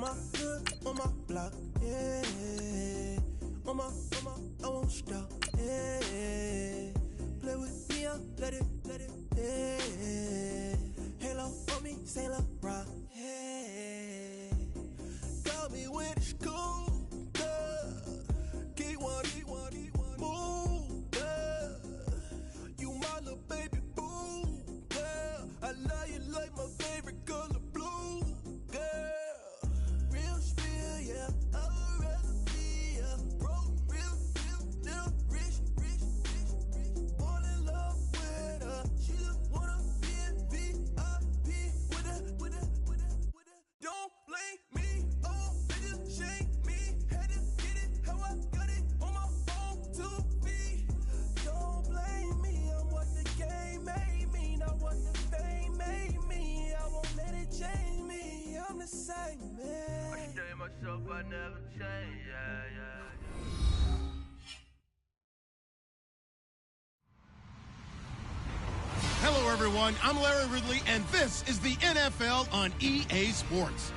my hood, on my block, yeah. On my, I won't stop, yeah. Play with me, I'll let it, yeah. Halo on me, Sailor Rock, yeah. Got me when it's cool, yeah. Keep one, move, yeah. You my little baby boo, yeah. I love you like my favorite color blue, yeah. Real spill, yeah. I'd rather be a broke, real, little rich. Fall in love with her. She just wanna be in VIP with her. Don't blame me, oh, they just shame me. Had to get it how I got it on my own 2 feet. Don't blame me, I'm what the game made me, not what the fame made me. I won't let it change me, I'm the same man. I stay myself, I never change, yeah. Hello, everyone. I'm Larry Ridley, and this is the NFL on EA Sports.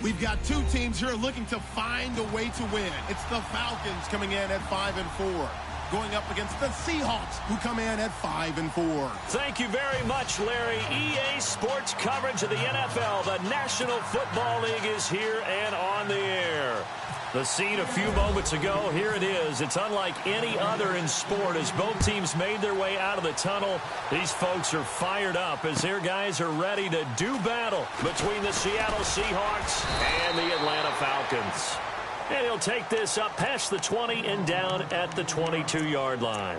We've got two teams here looking to find a way to win. It's the Falcons coming in at 5-4, going up against the Seahawks, who come in at 5-4. Thank you very much, Larry. EA Sports coverage of the NFL. The National Football League is here and on the air. The scene a few moments ago, here it is. It's unlike any other in sport as both teams made their way out of the tunnel. These folks are fired up as their guys are ready to do battle between the Seattle Seahawks and the Atlanta Falcons. And he'll take this up past the 20 and down at the 22-yard line.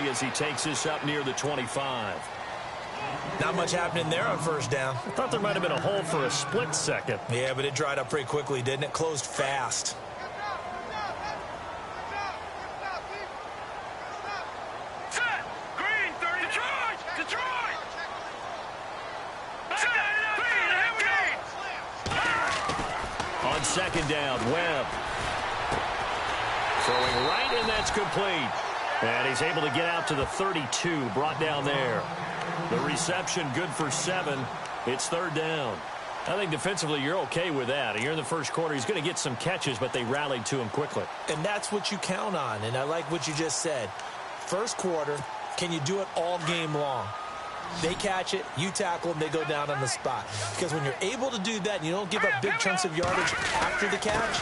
As he takes this up near the 25. Not much happening there on first down. I thought there might have been a hole for a split second. Yeah, but it dried up pretty quickly, didn't it? Closed fast. Set! Green, 30. Detroit! On second down, Webb. Throwing right, and that's complete. And he's able to get out to the 32, brought down there. The reception good for 7. It's third down. I think defensively you're okay with that. Here in the first quarter, he's going to get some catches, but they rallied to him quickly. And that's what you count on, and I like what you just said. First quarter, can you do it all game long? They catch it, you tackle them, they go down on the spot. Because when you're able to do that and you don't give up big chunks of yardage after the catch,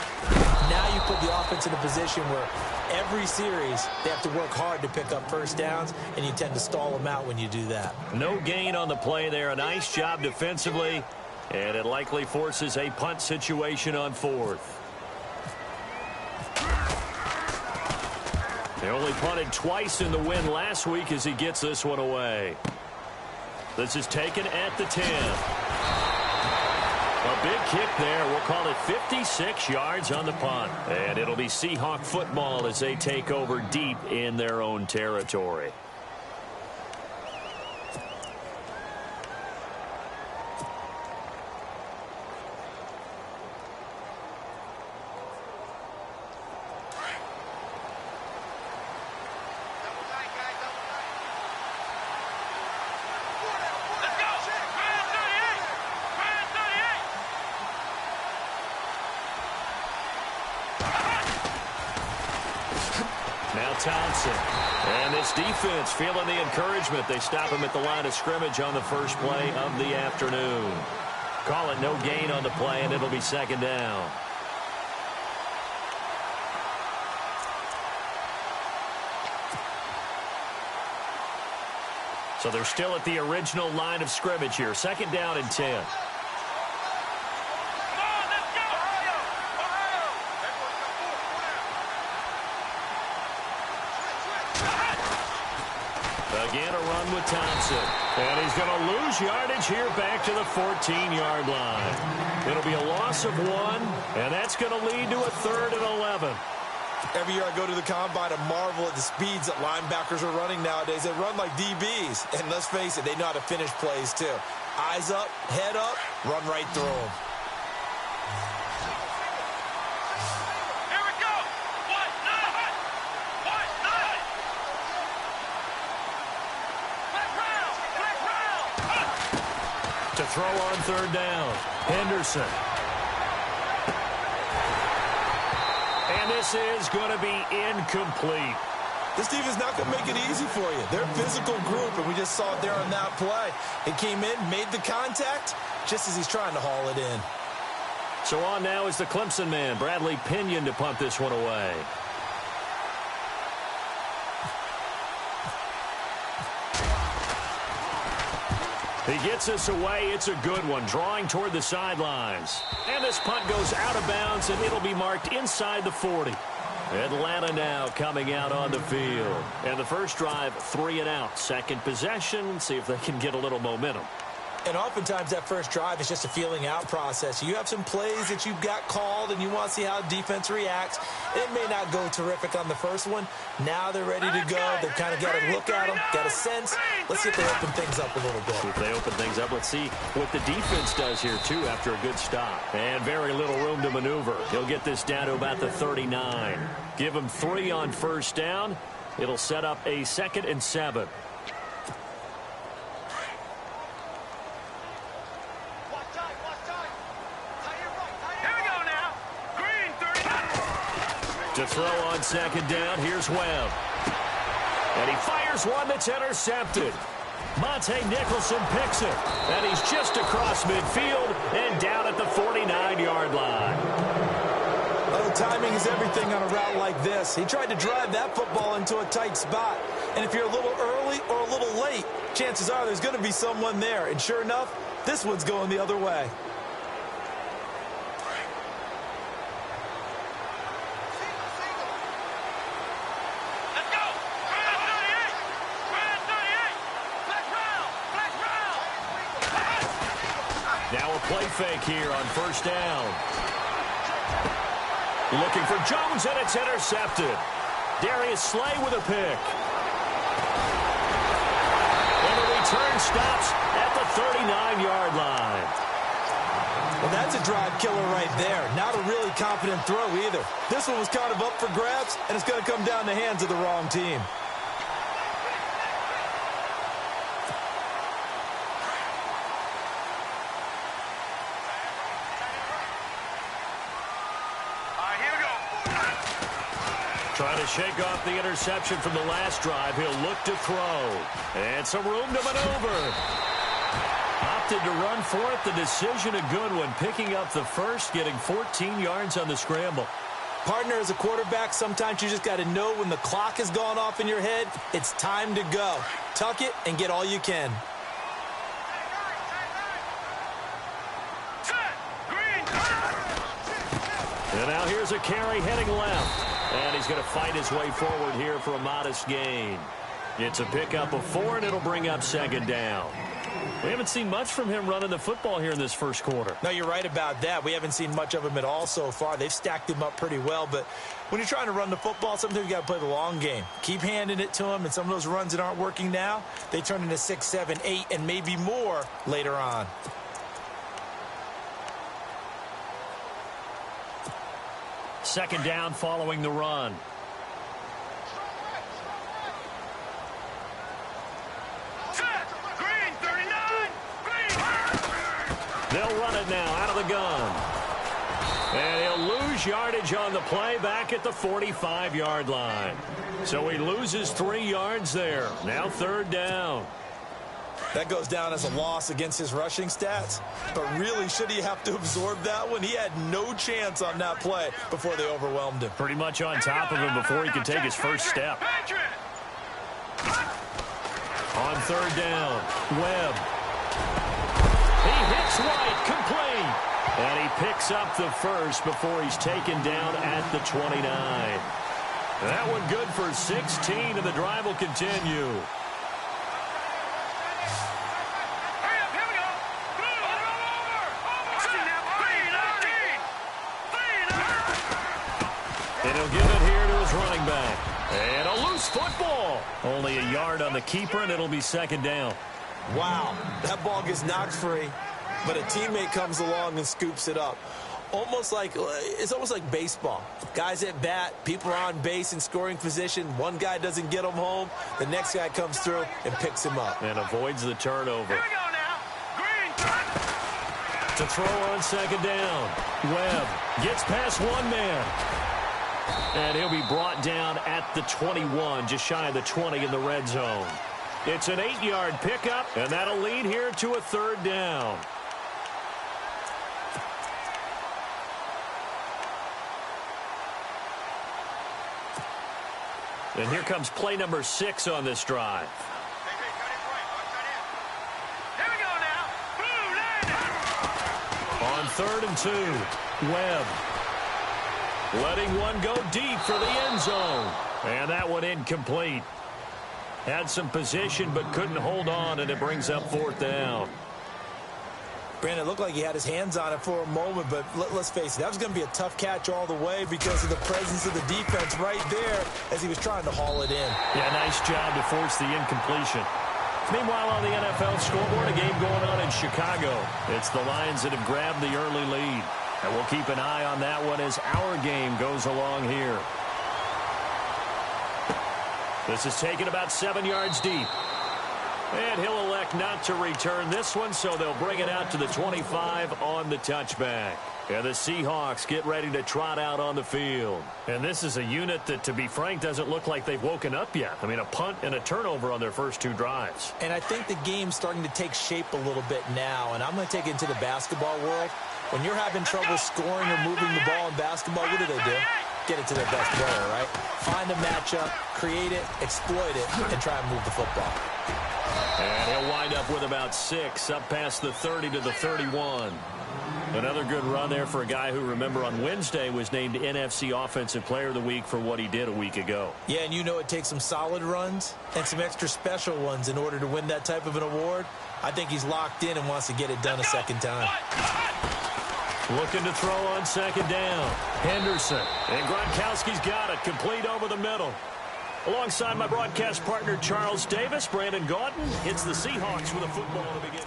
now you put the offense in a position where every series they have to work hard to pick up first downs, and you tend to stall them out when you do that. No gain on the play there. A nice job defensively, and it likely forces a punt situation on fourth. They only punted twice in the win last week as he gets this one away. This is taken at the 10. A big kick there. We'll call it 56 yards on the punt. And it'll be Seahawk football as they take over deep in their own territory. Thompson. And this defense feeling the encouragement. They stop him at the line of scrimmage on the first play of the afternoon. Call it no gain on the play, and it'll be second down. So they're still at the original line of scrimmage here. Second down and 10. Again, a run with Thompson. And he's going to lose yardage here back to the 14-yard line. It'll be a loss of 1, and that's going to lead to a 3rd and 11. Every year I go to the combine and marvel at the speeds that linebackers are running nowadays. They run like DBs. And let's face it, they know how to finish plays too. Eyes up, head up, run right through them. Here we go. What? Nine. What? Nine. Black round. Black round. To throw on third down, Henderson. And this is going to be incomplete. This defense not going to make it easy for you. They're a physical group, and we just saw it there on that play. It came in, made the contact, just as he's trying to haul it in. So on now is the Clemson man, Bradley Pinion, to punt this one away. He gets us away. It's a good one, drawing toward the sidelines. And this punt goes out of bounds, and it'll be marked inside the 40. Atlanta now coming out on the field. And the first drive, 3 and out. Second possession, see if they can get a little momentum. And oftentimes that first drive is just a feeling out process. You have some plays that you've got called and you want to see how defense reacts. It may not go terrific on the first one. Now they're ready to go. They've kind of got a look at them, got a sense. Let's see if they open things up a little bit. If they open things up, let's see what the defense does here, too, after a good stop. And very little room to maneuver. He'll get this down to about the 39. Give him 3 on first down. It'll set up a 2nd and 7. To throw on second down, here's Webb. And he fires one that's intercepted. Monte Nicholson picks it. And he's just across midfield and down at the 49-yard line. Oh, timing is everything on a route like this. He tried to drive that football into a tight spot. And if you're a little early or a little late, chances are there's going to be someone there. And sure enough, this one's going the other way. Now a play fake here on first down. Looking for Jones, and it's intercepted. Darius Slay with a pick. And the return stops at the 39-yard line. Well, that's a drive killer right there. Not a really confident throw either. This one was kind of up for grabs, and it's going to come down the hands of the wrong team. Trying to shake off the interception from the last drive. He'll look to throw. And some room to maneuver. Opted to run for it. The decision a good one. Picking up the first, getting 14 yards on the scramble. Partner, as a quarterback, sometimes you just got to know when the clock has gone off in your head, it's time to go. Tuck it and get all you can. And now here's a carry heading left. And he's going to fight his way forward here for a modest gain. It's a pickup of 4, and it'll bring up second down. We haven't seen much from him running the football here in this first quarter. No, you're right about that. We haven't seen much of him at all so far. They've stacked him up pretty well. But when you're trying to run the football, sometimes you got to play the long game. Keep handing it to him, and some of those runs that aren't working now, they turn into 6, 7, 8, and maybe more later on. Second down following the run. Green, 39. Green. They'll run it now out of the gun. And he'll lose yardage on the play back at the 45-yard line. So he loses 3 yards there. Now third down. That goes down as a loss against his rushing stats. But really, should he have to absorb that one? He had no chance on that play before they overwhelmed him. Pretty much on top of him before he could take his first step. On third down, Webb. He hits White, complete. And he picks up the first before he's taken down at the 29. That one good for 16, and the drive will continue. And he'll give it here to running back. And a loose football. Only a yard on the keeper, and it'll be second down. Wow, that ball gets knocked free, but a teammate comes along and scoops it up. It's almost like baseball. Guys at bat, people are on base in scoring position. One guy doesn't get him home. The next guy comes through and picks him up. And avoids the turnover. Here we go now. Green. To throw on second down. Webb gets past one man. And he'll be brought down at the 21, just shy of the 20 in the red zone. It's an 8-yard pickup, and that'll lead here to a third down. And here comes play number 6 on this drive. Here we go now. Blue, On 3rd and 2, Webb letting one go deep for the end zone. And that one incomplete. Had some position but couldn't hold on, and it brings up 4th down. Brandon, it looked like he had his hands on it for a moment, but let's face it, that was going to be a tough catch all the way because of the presence of the defense right there as he was trying to haul it in. Yeah, nice job to force the incompletion. Meanwhile, on the NFL scoreboard, a game going on in Chicago. It's the Lions that have grabbed the early lead. And we'll keep an eye on that one as our game goes along here. This is taken about 7 yards deep. And he'll elect not to return this one, so they'll bring it out to the 25 on the touchback. And the Seahawks get ready to trot out on the field. And this is a unit that, to be frank, doesn't look like they've woken up yet. I mean, a punt and a turnover on their first 2 drives. And I think the game's starting to take shape a little bit now, and I'm going to take it into the basketball world. When you're having trouble scoring or moving the ball in basketball, what do? Get it to their best player, right? Find a matchup, create it, exploit it, and try and move the football. And he'll wind up with about 6, up past the 30 to the 31. Another good run there for a guy who, remember, on Wednesday was named NFC Offensive Player of the Week for what he did a week ago. Yeah, and you know it takes some solid runs and some extra special ones in order to win that type of an award. I think he's locked in and wants to get it done a second time. Looking to throw on second down. Henderson. And Gronkowski's got it. Complete over the middle. Alongside my broadcast partner, Charles Davis, Brandon Gaudin hits the Seahawks with a football to begin.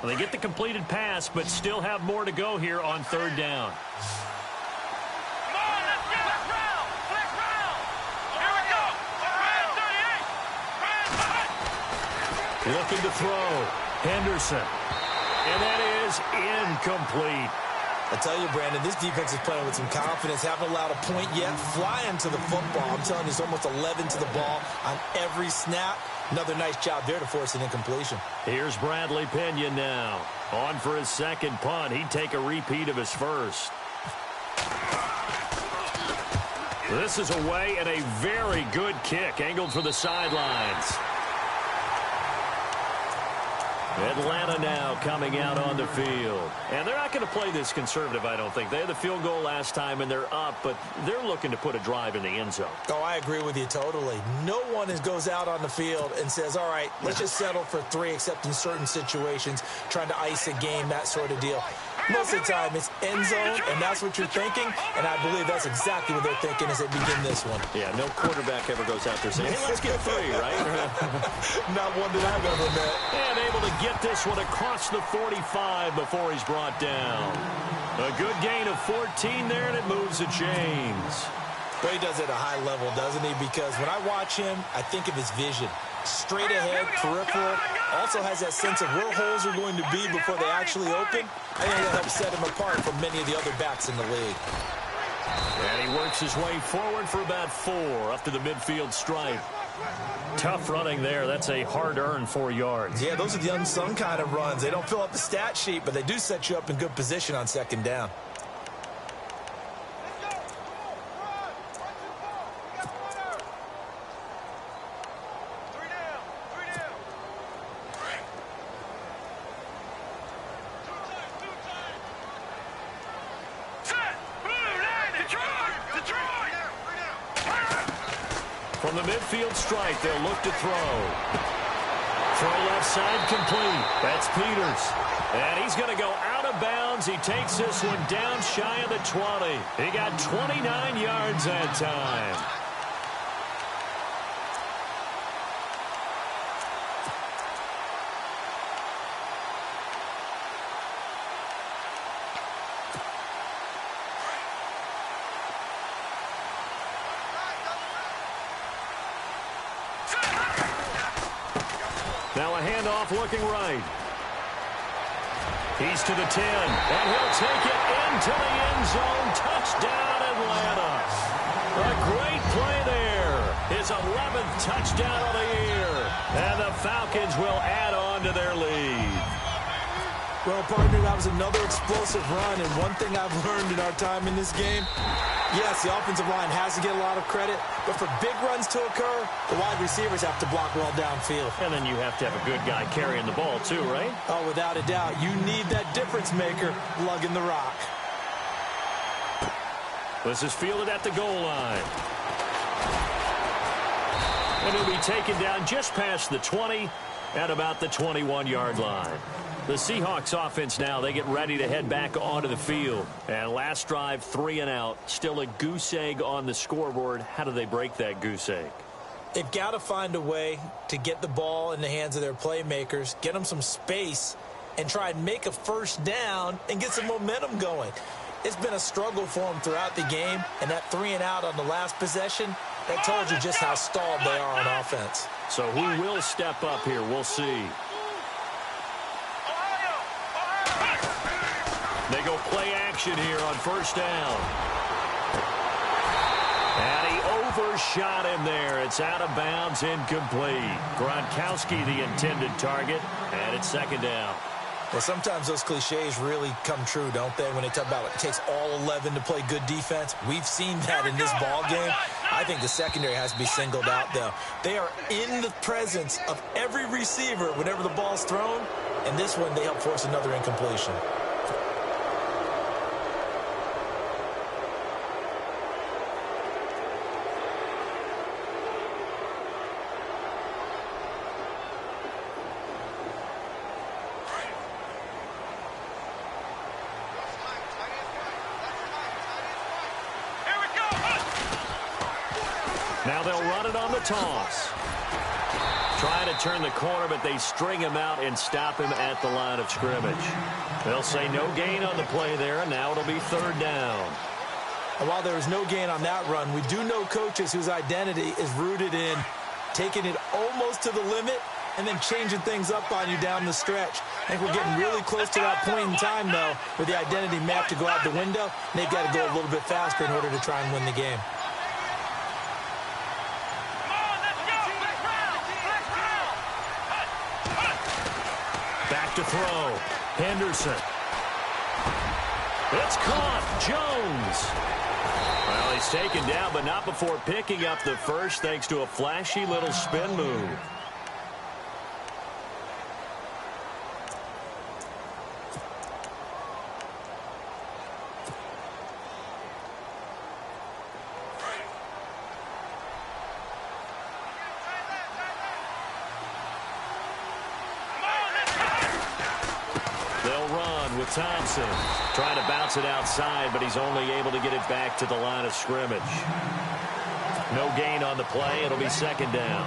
They get the completed pass, but still have more to go here on 3rd down. Come on, let's get it. Flick round. Here we go. Red 38. Looking to throw. Henderson. And that is incomplete. I tell you, Brandon, this defense is playing with some confidence. Haven't allowed a point yet. Flying to the football. I'm telling you, it's almost 11 to the ball on every snap. Another nice job there to force an incompletion. Here's Bradley Pena now. On for his second punt. He'd take a repeat of his first. This is away and a very good kick. Angled for the sidelines. Atlanta now coming out on the field. And they're not going to play this conservative, I don't think. They had the field goal last time, and they're up, but they're looking to put a drive in the end zone. Oh, I agree with you totally. No one goes out on the field and says, all right, let's just settle for 3, except in certain situations, trying to ice a game, that sort of deal. Most of the time, it's end zone, and that's what you're thinking, and I believe that's exactly what they're thinking as they begin this one. Yeah, no quarterback ever goes out there saying, hey, let's get 3, right? Not one that I've ever met. And able to get this one across the 45 before he's brought down. A good gain of 14 there, and it moves the chains. But he does it at a high level, doesn't he? Because when I watch him, I think of his vision. Straight ahead, peripheral. Also has that sense of where holes are going to be before they actually open. I think that helps set him apart from many of the other backs in the league. And he works his way forward for about 4 up to the midfield stripe. Tough running there. That's a hard-earned 4 yards. Yeah, those are the unsung kind of runs. They don't fill up the stat sheet, but they do set you up in good position on second down. From the midfield stripe, they'll look to throw. Throw left side complete. That's Peters. And he's going to go out of bounds. He takes this one down shy of the 20. He got 29 yards that time. Now a handoff looking right. He's to the 10, and he'll take it into the end zone. Touchdown, Atlanta. A great play there. His 11th touchdown of the year. And the Falcons will add on to their lead. Well, partner, that was another explosive run, and one thing I've learned in our time in this game, yes, the offensive line has to get a lot of credit, but for big runs to occur, the wide receivers have to block well downfield. And then you have to have a good guy carrying the ball too, right? Oh, without a doubt. You need that difference maker lugging the rock. This is fielded at the goal line. And he'll be taken down just past the 20 at about the 21-yard line. The Seahawks offense now, they get ready to head back onto the field. And last drive, 3 and out. Still a goose egg on the scoreboard. How do they break that goose egg? They've got to find a way to get the ball in the hands of their playmakers, get them some space, and try and make a first down and get some momentum going. It's been a struggle for them throughout the game, and that 3 and out on the last possession, that told you just how stalled they are on offense. So who will step up here? We'll see. They go play action here on first down. And he overshot him there. It's out of bounds, incomplete. Gronkowski the intended target, and it's second down. Well, sometimes those cliches really come true, don't they, when they talk about it takes all 11 to play good defense. We've seen that in this ball game. I think the secondary has to be singled out, though. They are in the presence of every receiver whenever the ball's thrown, and this one they help force another incompletion. Now they'll run it on the toss. Trying to turn the corner, but they string him out and stop him at the line of scrimmage. They'll say no gain on the play there, and now it'll be third down. And while there was no gain on that run, we do know coaches whose identity is rooted in taking it almost to the limit and then changing things up on you down the stretch. I think we're getting really close to that point in time, though, where the identity may have to go out the window, and they've got to go a little bit faster in order to try and win the game. Back to throw. Henderson. It's caught. Jones. Well, he's taken down, but not before picking up the first thanks to a flashy little spin move. Thompson trying to bounce it outside, but he's only able to get it back to the line of scrimmage. No gain on the play. It'll be second down.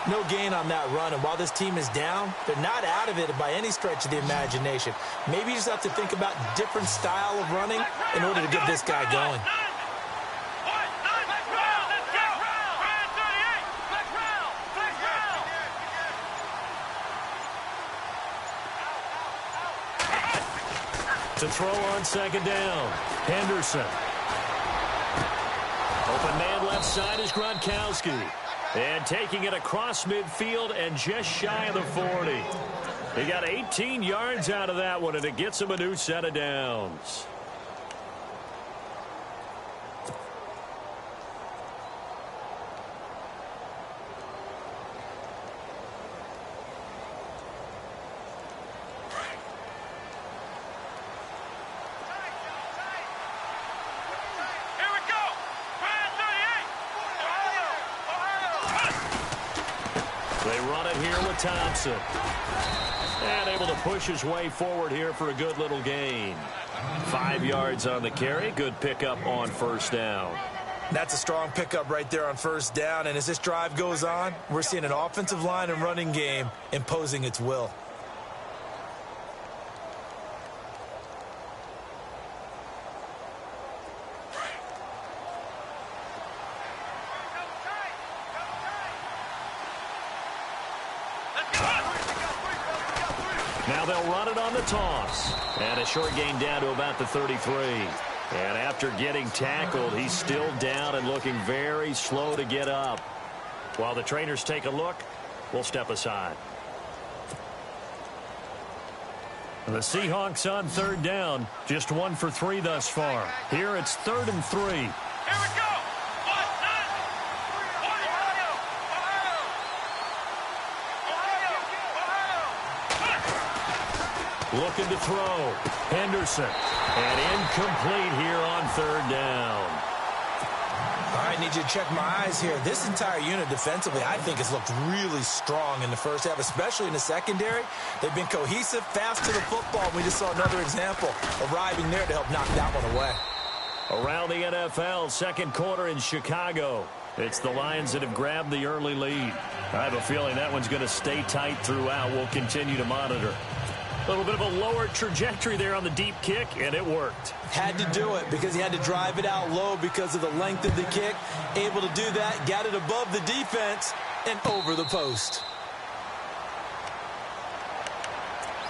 No gain on that run, and while this team is down, they're not out of it by any stretch of the imagination. Maybe you just have to think about different style of running in order to get this guy going. To throw on second down, Henderson. Open man left side is Gronkowski. And taking it across midfield and just shy of the 40. He got 18 yards out of that one, and it gets him a new set of downs. They run it here with Thompson. And able to push his way forward here for a good little gain. 5 yards on the carry. Good pickup on first down. That's a strong pickup right there on first down. And as this drive goes on, we're seeing an offensive line and running game imposing its will. Now they'll run it on the toss. And a short gain down to about the 33. And after getting tackled, he's still down and looking very slow to get up. While the trainers take a look, we'll step aside. The Seahawks on third down. Just 1 for 3 thus far. Here it's 3rd and 3. Here we go. Looking to throw. Henderson. And incomplete here on 3rd down. All right, need you to check my eyes here. This entire unit defensively, I think, has looked really strong in the first half, especially in the secondary. They've been cohesive, fast to the football. We just saw another example arriving there to help knock that one away. Around the NFL, second quarter in Chicago. It's the Lions that have grabbed the early lead. I have a feeling that one's going to stay tight throughout. We'll continue to monitor. A little bit of a lower trajectory there on the deep kick, and it worked. Had to do it because he had to drive it out low because of the length of the kick. Able to do that, got it above the defense, and over the post.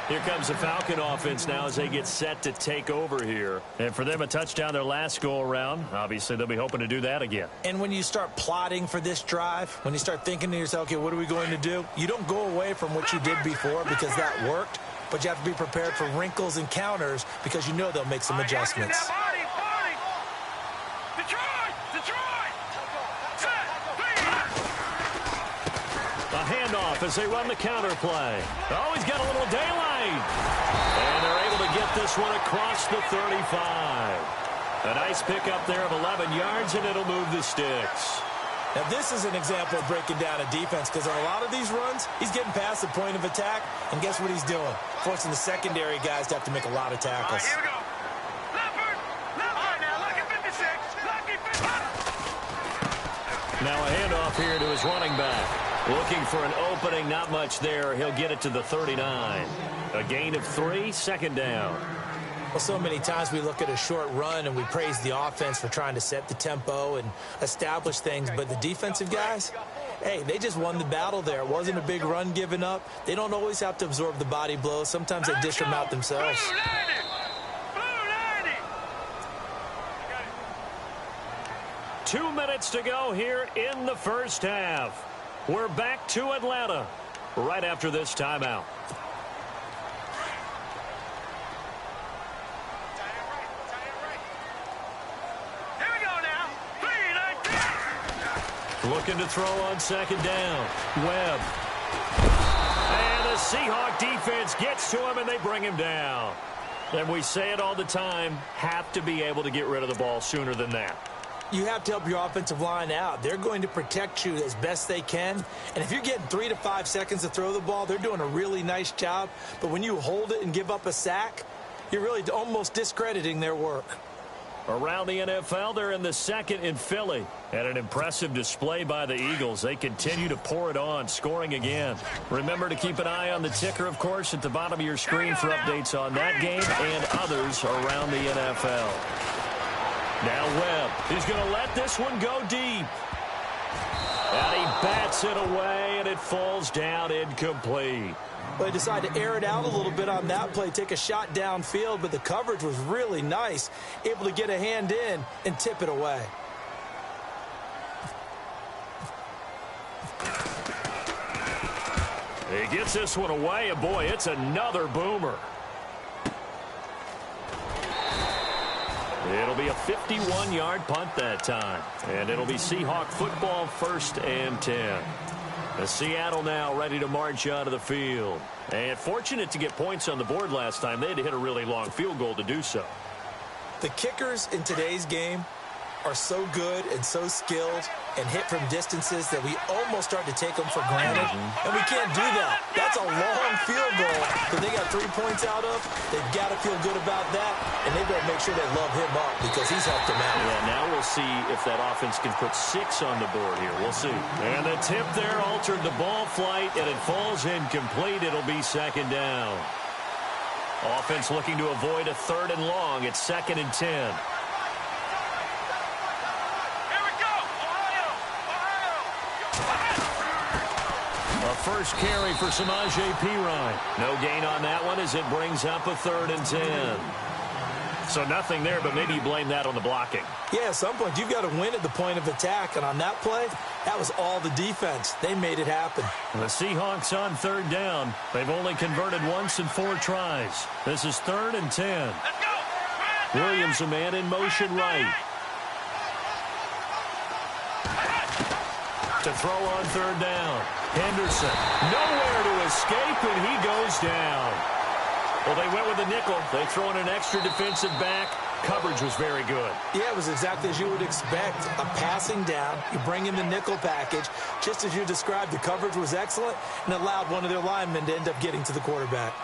Here comes the Falcon offense now as they get set to take over here. And for them, a touchdown their last go-around. Obviously, they'll be hoping to do that again. And when you start plotting for this drive, when you start thinking to yourself, okay, what are we going to do? You don't go away from what you did before because that worked. But you have to be prepared for wrinkles and counters because you know they'll make some adjustments. A handoff as they run the counter play. Oh, he's got a little daylight. And they're able to get this one across the 35. A nice pickup there of 11 yards, and it'll move the sticks. Now, this is an example of breaking down a defense because on a lot of these runs, he's getting past the point of attack, and guess what he's doing? Forcing the secondary guys to have to make a lot of tackles. Here we go. Leopard. Now, lucky 56. Lucky 50. Now a handoff here to his running back. Looking for an opening, not much there. He'll get it to the 39. A gain of 3, second down. Well, so many times we look at a short run and we praise the offense for trying to set the tempo and establish things, but the defensive guys, hey, they just won the battle there. It wasn't a big run given up. They don't always have to absorb the body blows. Sometimes they dish them out themselves. Blue 90. 2 minutes to go here in the first half. We're back to Atlanta right after this timeout. Looking to throw on second down. Webb. And the Seahawk defense gets to him, and they bring him down. And we say it all the time, have to be able to get rid of the ball sooner than that. You have to help your offensive line out. They're going to protect you as best they can. And if you're getting 3 to 5 seconds to throw the ball, they're doing a really nice job. But when you hold it and give up a sack, you're really almost discrediting their work. Around the NFL, they're in the second in Philly. And an impressive display by the Eagles. They continue to pour it on, scoring again. Remember to keep an eye on the ticker, of course, at the bottom of your screen for updates on that game and others around the NFL. Now Webb, he's going to let this one go deep. And he bats it away, and it falls down incomplete. But they decided to air it out a little bit on that play, take a shot downfield, but the coverage was really nice, able to get a hand in and tip it away. He gets this one away, and boy, it's another boomer. It'll be a 51-yard punt that time, and it'll be Seahawk football, 1st and 10. Seattle now ready to march out of the field. And fortunate to get points on the board last time. They had to hit a really long field goal to do so. The kickers in today's game are so good and so skilled and hit from distances that we almost start to take them for granted, and we can't do that. That's a long field goal that they got 3 points out of. They've got to feel good about that, and they've got to make sure they love him up because he's helped them out. Yeah, now we'll see if that offense can put 6 on the board here. We'll see. And the tip there altered the ball flight, and it falls incomplete. It'll be second down. Offense looking to avoid a 3rd and long. It's 2nd and 10. First carry for Samaje Perine. No gain on that one as it brings up a 3rd and 10. So nothing there, but maybe you blame that on the blocking. Yeah, at some point you've got to win at the point of attack, and on that play, that was all the defense. They made it happen. The Seahawks on 3rd down. They've only converted once in 4 tries. This is 3rd and 10. Williams, a man in motion right. To throw on 3rd down. Henderson, nowhere to escape, and he goes down. Well, they went with a nickel. They throw in an extra defensive back. Coverage was very good. Yeah, it was exactly as you would expect. A passing down. You bring in the nickel package. Just as you described, the coverage was excellent and allowed one of their linemen to end up getting to the quarterback.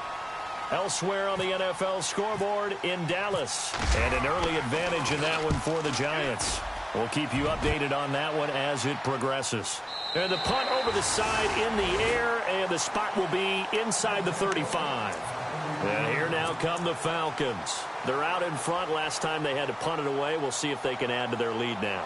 Elsewhere on the NFL scoreboard in Dallas. And an early advantage in that one for the Giants. We'll keep you updated on that one as it progresses. And the punt over the side in the air, and the spot will be inside the 35. And here now come the Falcons. They're out in front. Last time they had to punt it away. We'll see if they can add to their lead now.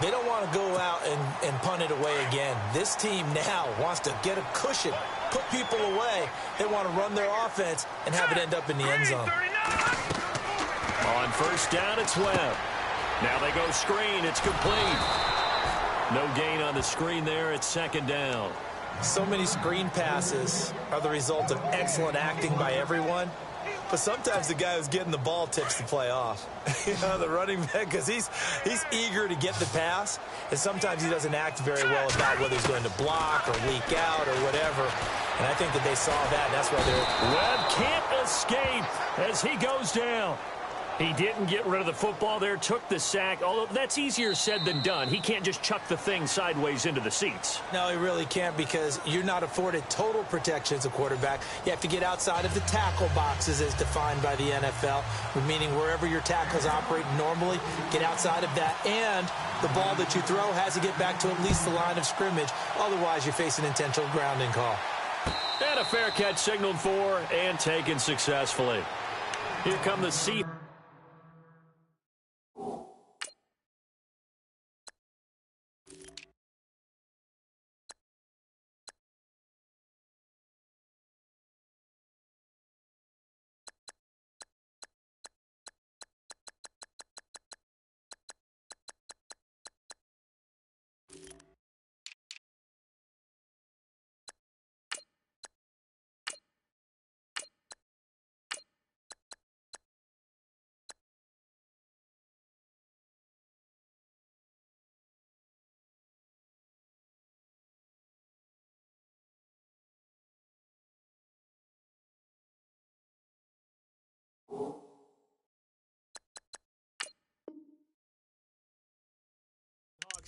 They don't want to go out and punt it away again. This team now wants to get a cushion, put people away. They want to run their offense and have it end up in the end zone. On 1st down, it's Webb. Now they go screen. It's complete. No gain on the screen there. It's 2nd down. So many screen passes are the result of excellent acting by everyone. But sometimes the guy who's getting the ball tips the play off. You know, the running back, because he's eager to get the pass, and sometimes he doesn't act very well about whether he's going to block or leak out or whatever. And I think that they saw that, and that's why they're... Webb can't escape as he goes down. He didn't get rid of the football there, took the sack, although that's easier said than done. He can't just chuck the thing sideways into the seats. No, he really can't, because you're not afforded total protection as a quarterback. You have to get outside of the tackle boxes as defined by the NFL, meaning wherever your tackles operate normally, get outside of that, and the ball that you throw has to get back to at least the line of scrimmage. Otherwise, you face an intentional grounding call. And a fair catch signaled for and taken successfully. Here come the Seahawks.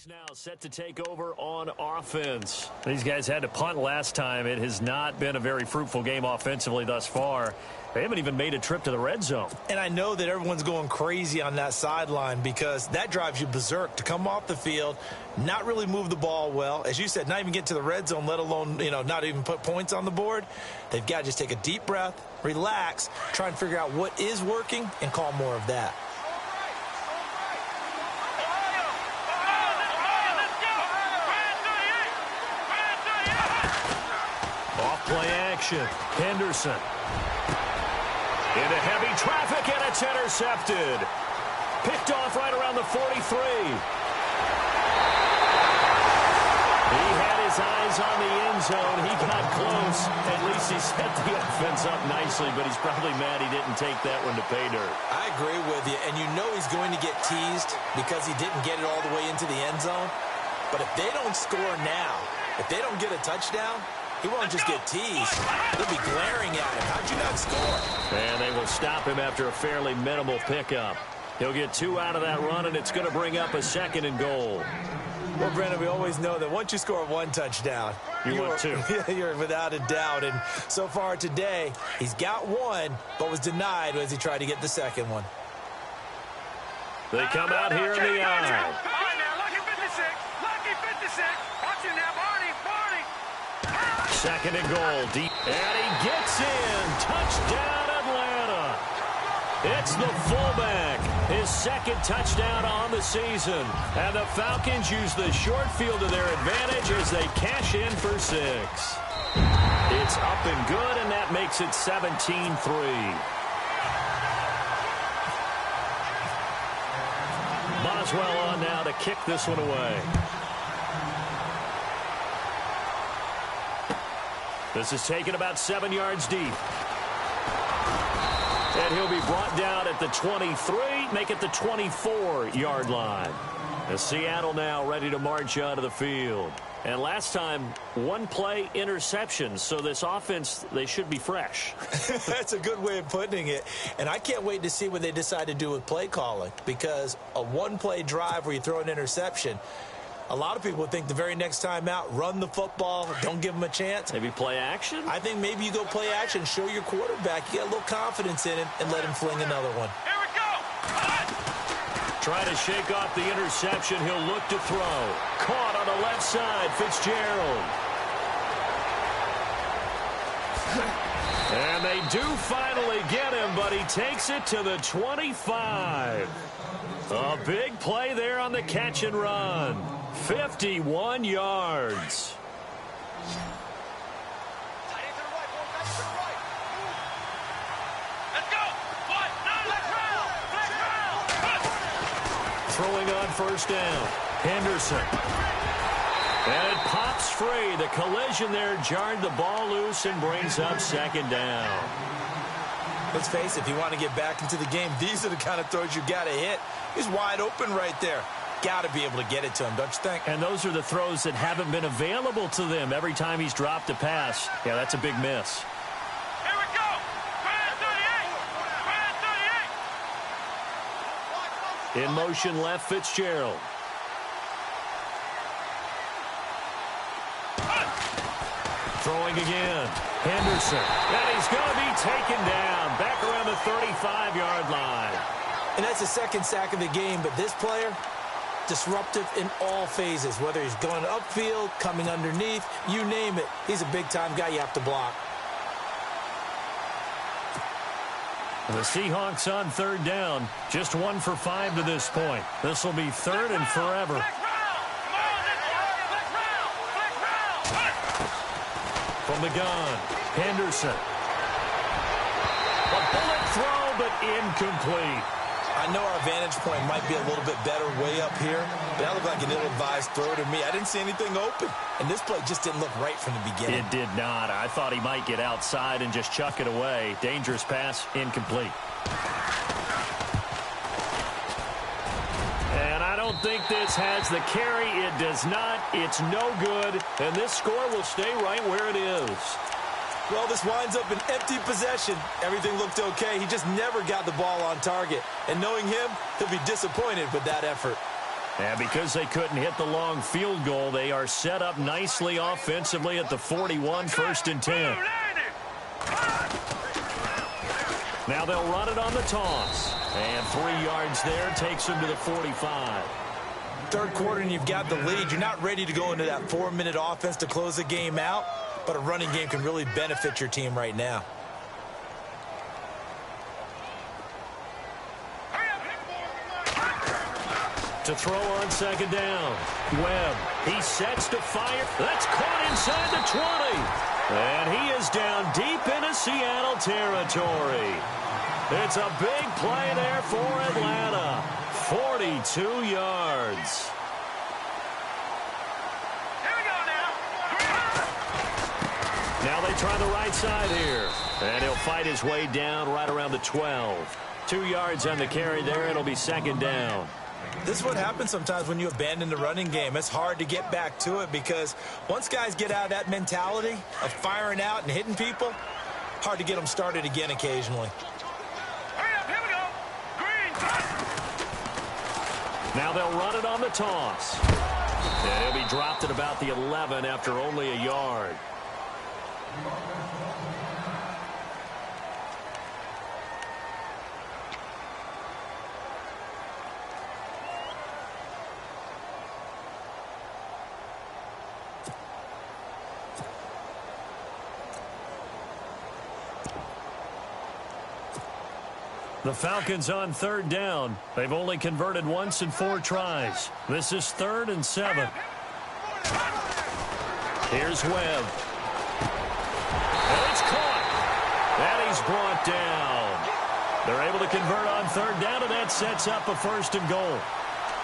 Now set to take over on offense. These guys had to punt last time. It has not been a very fruitful game offensively thus far. They haven't even made a trip to the red zone. And I know that everyone's going crazy on that sideline because that drives you berserk to come off the field, not really move the ball well. As you said, not even get to the red zone, let alone, not even put points on the board. They've got to just take a deep breath, relax, try and figure out what is working and call more of that. Play action. Henderson. Into heavy traffic, and it's intercepted. Picked off right around the 43. He had his eyes on the end zone. He got close. At least he set the offense up nicely, but he's probably mad he didn't take that one to pay dirt. I agree with you, and you know he's going to get teased because he didn't get it all the way into the end zone. But if they don't score now, if they don't get a touchdown, he won't just get teased. They'll be glaring at him. How'd you not score? And they will stop him after a fairly minimal pickup. He'll get 2 out of that run, and it's going to bring up a 2nd and goal. Well, Brandon, we always know that once you score 1 touchdown, you're 2. You're without a doubt. And so far today, he's got 1, but was denied as he tried to get the 2nd one. They come out here in the eye. All right, now, lucky 56. Lucky 56. Watch it now, Barney. 2nd and goal. Deep. And he gets in. Touchdown, Atlanta. It's the fullback. His 2nd touchdown on the season. And the Falcons use the short field to their advantage as they cash in for 6. It's up and good, and that makes it 17-3. Boswell on now to kick this one away. This is taken about 7 yards deep. And he'll be brought down at the 23, make it the 24-yard line. As Seattle now ready to march onto the field. And last time, 1 play interception. So this offense, they should be fresh. That's a good way of putting it. And I can't wait to see what they decide to do with play calling. Because a 1-play drive where you throw an interception, a lot of people would think the very next time out, run the football, don't give them a chance. Maybe play action? I think maybe you go play action, show your quarterback, you get a little confidence in him, and let him fling another one. Here we go. Try to shake off the interception. He'll look to throw. Caught on the left side, Fitzgerald. And they do finally get him, but he takes it to the 25. A big play there on the catch and run. 51 yards. Let's go. Let's round. Throwing on 1st down. Henderson. And it pops free. The collision there jarred the ball loose and brings up 2nd down. Let's face it, if you want to get back into the game, these are the kind of throws you got to hit. He's wide open right there. Got to be able to get it to him, don't you think? And those are the throws that haven't been available to them every time he's dropped a pass. Yeah, that's a big miss. Here we go. Brand 38. In motion left, Fitzgerald. Throwing again. Henderson. And he's going to be taken down. Back around the 35-yard line. And that's the 2nd sack of the game, but this player, disruptive in all phases, whether he's going upfield, coming underneath, you name it. He's a big-time guy you have to block. The Seahawks on 3rd down. Just 1 for 5 to this point. This will be 3rd and forever. From the gun, Henderson. A bullet throw, but incomplete. I know our vantage point might be a little bit better way up here, but that looked like an ill-advised throw to me. I didn't see anything open, and this play just didn't look right from the beginning. It did not. I thought he might get outside and just chuck it away. Dangerous pass, incomplete. And I don't think this has the carry. It does not. It's no good, and this score will stay right where it is. Well, this winds up an empty possession. Everything looked okay. He just never got the ball on target. And knowing him, he'll be disappointed with that effort. And because they couldn't hit the long field goal, they are set up nicely offensively at the 41, 1st and 10. Now they'll run it on the toss. And 3 yards there takes them to the 45. 3rd quarter and you've got the lead. You're not ready to go into that 4-minute offense to close the game out. But a running game can really benefit your team right now. To throw on 2nd down. Webb, he sets to fire. That's caught inside the 20. And he is down deep into Seattle territory. It's a big play there for Atlanta. 42 yards. Now they try the right side here. And he'll fight his way down right around the 12. 2 yards on the carry there. It'll be 2nd down. This is what happens sometimes when you abandon the running game. It's hard to get back to it because once guys get out of that mentality of firing out and hitting people, hard to get them started again occasionally. Hurry up, here we go. Green. Now they'll run it on the toss. And he'll be dropped at about the 11 after only a yard. The Falcons on third down. They've only converted once in 4 tries. This is 3rd and 7. Here's Webb. And it's caught. And he's brought down. They're able to convert on third down, and that sets up a 1st and goal.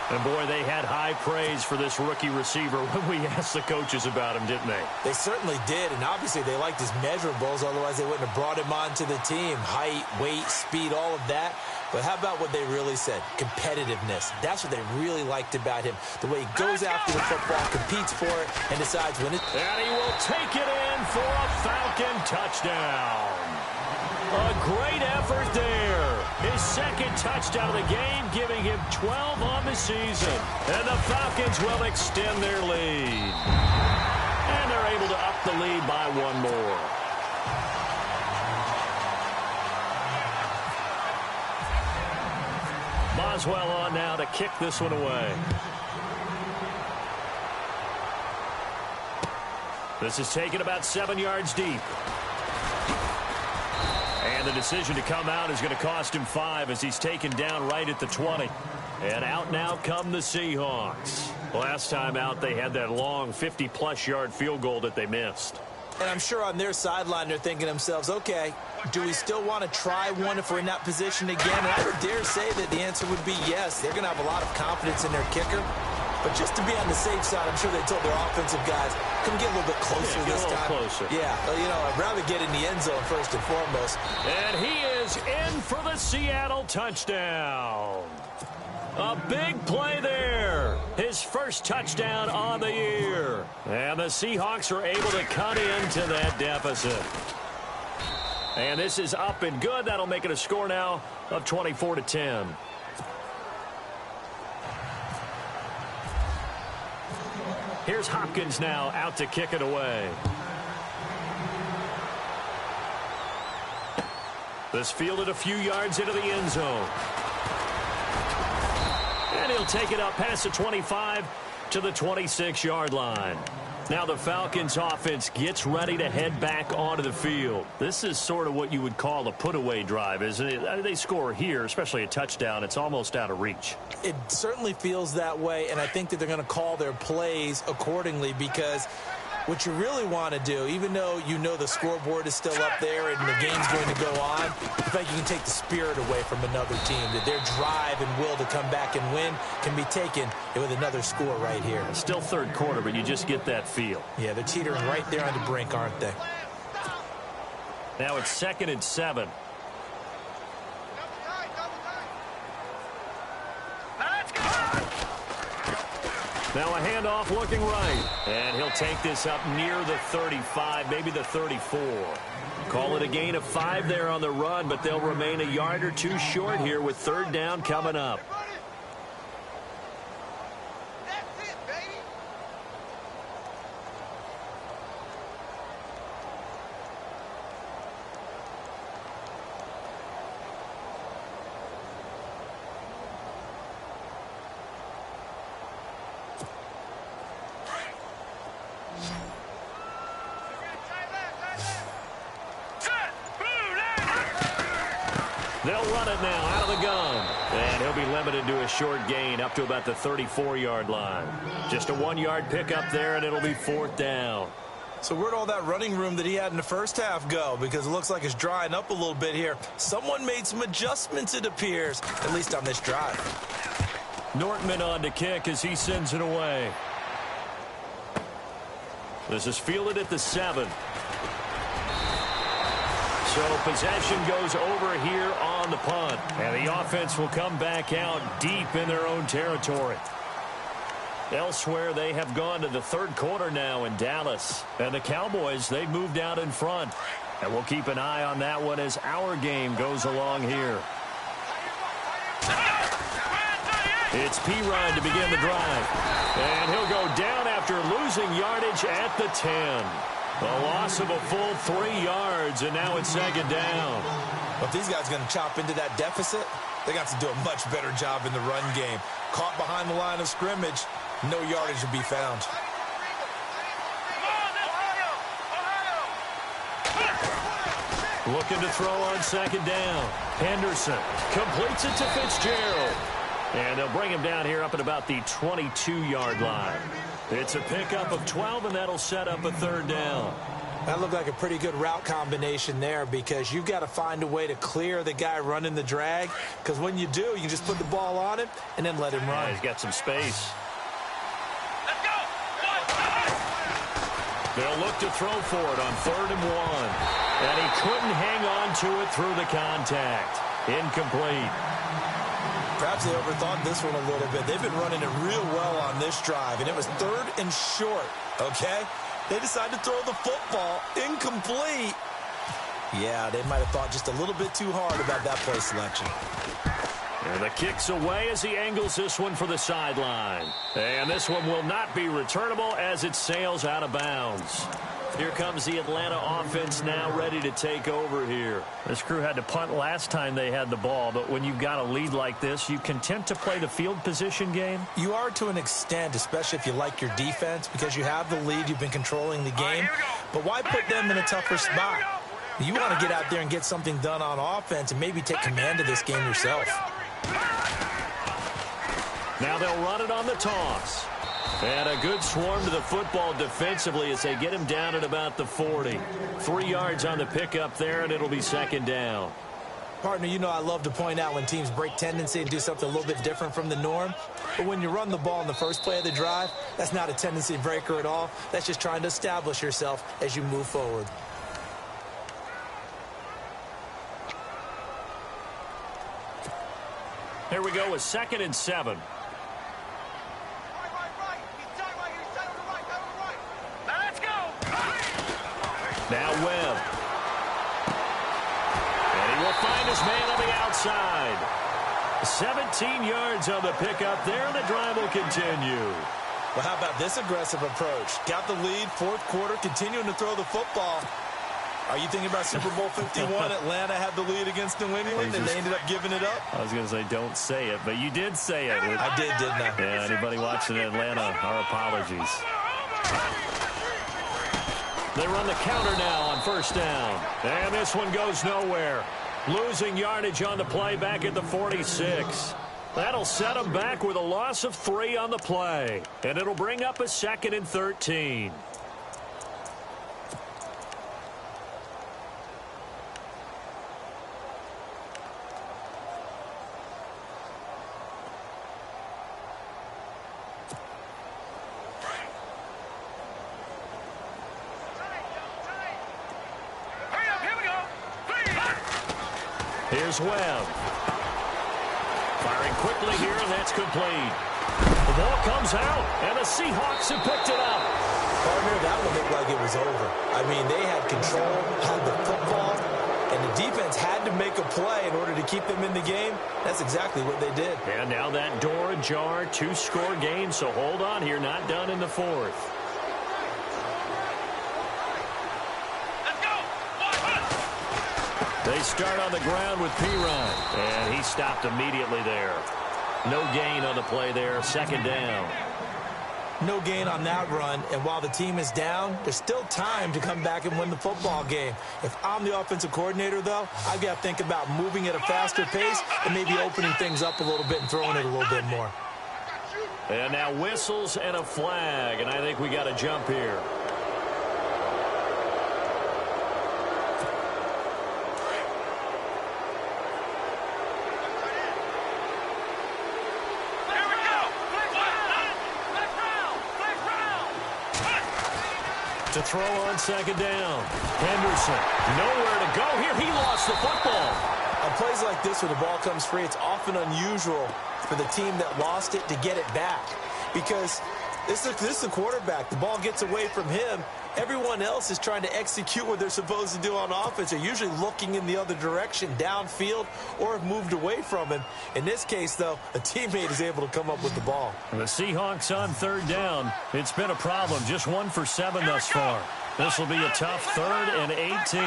And, boy, they had high praise for this rookie receiver when we asked the coaches about him, didn't they? They certainly did, and obviously they liked his measurables. Otherwise, they wouldn't have brought him onto the team. Height, weight, speed, all of that. But how about what they really said? Competitiveness. That's what they really liked about him. The way he goes after the football, competes for it, and decides when it... And he will take it in for a Falcon touchdown. A great effort there. His 2nd touchdown of the game, giving him 12 on the season. And the Falcons will extend their lead. And they're able to up the lead by 1 more. Boswell on now to kick this one away. This is taken about 7 yards deep. And the decision to come out is going to cost him 5 as he's taken down right at the 20. And out now come the Seahawks. Last time out, they had that long 50-plus yard field goal that they missed. And I'm sure on their sideline they're thinking to themselves, okay, do we still want to try one if we're in that position again? And I would dare say that the answer would be yes. They're going to have a lot of confidence in their kicker. But just to be on the safe side, I'm sure they told their offensive guys, come get a little bit closer this time. Closer. Yeah, you know, I'd rather get in the end zone first and foremost. And he is in for the Seattle touchdown. A big play there. His first touchdown on the year. And the Seahawks are able to cut into that deficit. And this is up and good. That'll make it a score now of 24-10. Here's Hopkins now out to kick it away. This fielded a few yards into the end zone. And he'll take it up past the 25 to the 26-yard line. Now the Falcons offense gets ready to head back onto the field. This is sort of what you would call a put-away drive, isn't it? They score here, especially a touchdown. It's almost out of reach. It certainly feels that way, and I think that they're going to call their plays accordingly because what you really want to do, even though you know the scoreboard is still up there and the game's going to go on, I think you can take the spirit away from another team, that their drive and will to come back and win can be taken with another score right here. It's still third quarter, but you just get that feel. Yeah, they're teetering right there on the brink, aren't they? Now it's 2nd and 7. Now a handoff looking right. And he'll take this up near the 35, maybe the 34. Call it a gain of 5 there on the run, but they'll remain a yard or 2 short here with third down coming up. That's it, baby. They'll run it now out of the gun. And he'll be limited to a short gain up to about the 34-yard line. Just a 1-yard pickup there, and it'll be 4th down. So where'd all that running room that he had in the first half go? Because it looks like it's drying up a little bit here. Someone made some adjustments, it appears, at least on this drive. Nortman on to kick as he sends it away. This is fielded at the 7. So possession goes over here on the punt. And the offense will come back out deep in their own territory. Elsewhere, they have gone to the third quarter now in Dallas. And the Cowboys, they've moved out in front. And we'll keep an eye on that one as our game goes along here. Let's go. It's Pirine to begin the drive. And he'll go down after losing yardage at the 10. A loss of a full 3 yards, and now it's second down. Well, if these guys are going to chop into that deficit, they got to do a much better job in the run game. Caught behind the line of scrimmage, no yardage to be found. Looking to throw on second down. Henderson completes it to Fitzgerald. And they'll bring him down here up at about the 22-yard line. It's a pickup of 12, and that'll set up a third down. That looked like a pretty good route combination there, because you've got to find a way to clear the guy running the drag, because when you do, you can just put the ball on him and then let him run. Yeah, he's got some space. Let's go. They'll look to throw for it on 3rd and 1. And he couldn't hang on to it through the contact. Incomplete. Perhaps they overthought this one a little bit. They've been running it real well on this drive, and it was 3rd and short, okay? They decided to throw the football incomplete. Yeah, they might have thought just a little bit too hard about that play selection. And the kick's away as he angles this one for the sideline. And this one will not be returnable as it sails out of bounds. Here comes the Atlanta offense now ready to take over here. This crew had to punt last time they had the ball, but when you've got a lead like this, you content to play the field position game? You are to an extent, especially if you like your defense, because you have the lead, you've been controlling the game. But why put them in a tougher spot? You want to get out there and get something done on offense and maybe take command of this game yourself. Now they'll run it on the toss. And a good swarm to the football defensively as they get him down at about the 40. 3 yards on the pickup there, and it'll be second down. Partner, you know I love to point out when teams break tendency and do something a little bit different from the norm. But when you run the ball in the first play of the drive, that's not a tendency breaker at all. That's just trying to establish yourself as you move forward. Here we go with 2nd and 7. Now Webb. And he will find his man on the outside. 17 yards on the pickup there, and the drive will continue. Well, how about this aggressive approach? Got the lead, 4th quarter, continuing to throw the football. Are you thinking about Super Bowl 51? Atlanta had the lead against New England, and they ended up giving it up? I was going to say don't say it, but you did say it. I did, didn't I? Yeah, anybody watching Atlanta, our apologies. They run the counter now on 1st down. And this one goes nowhere. Losing yardage on the play back at the 46. That'll set them back with a loss of 3 on the play. And it'll bring up a 2nd and 13. Here's Webb. Firing quickly here, and that's complete. The ball comes out, and the Seahawks have picked it up. Partner, that one looked like it was over. I mean, they had control, had the football, and the defense had to make a play in order to keep them in the game. That's exactly what they did. And now that door ajar, 2-score game, so hold on here, not done in the 4th. They start on the ground with Pirine, and he stopped immediately there. No gain on the play there, 2nd down. No gain on that run, and while the team is down, there's still time to come back and win the football game. If I'm the offensive coordinator, though, I've got to think about moving at a faster pace and maybe opening things up a little bit and throwing it a little bit more. And now whistles and a flag, and I think we got a jump here. To throw on 2nd down. Henderson, nowhere to go here. He lost the football. On plays like this where the ball comes free, it's often unusual for the team that lost it to get it back. Because this is the quarterback. The ball gets away from him, Everyone else is trying to execute what they're supposed to do on offense. They're usually looking in the other direction, downfield, or have moved away from him. In this case, though, a teammate is able to come up with the ball. The Seahawks on third down. It's been a problem. Just 1 for 7 thus far. This will be a tough 3rd and 18.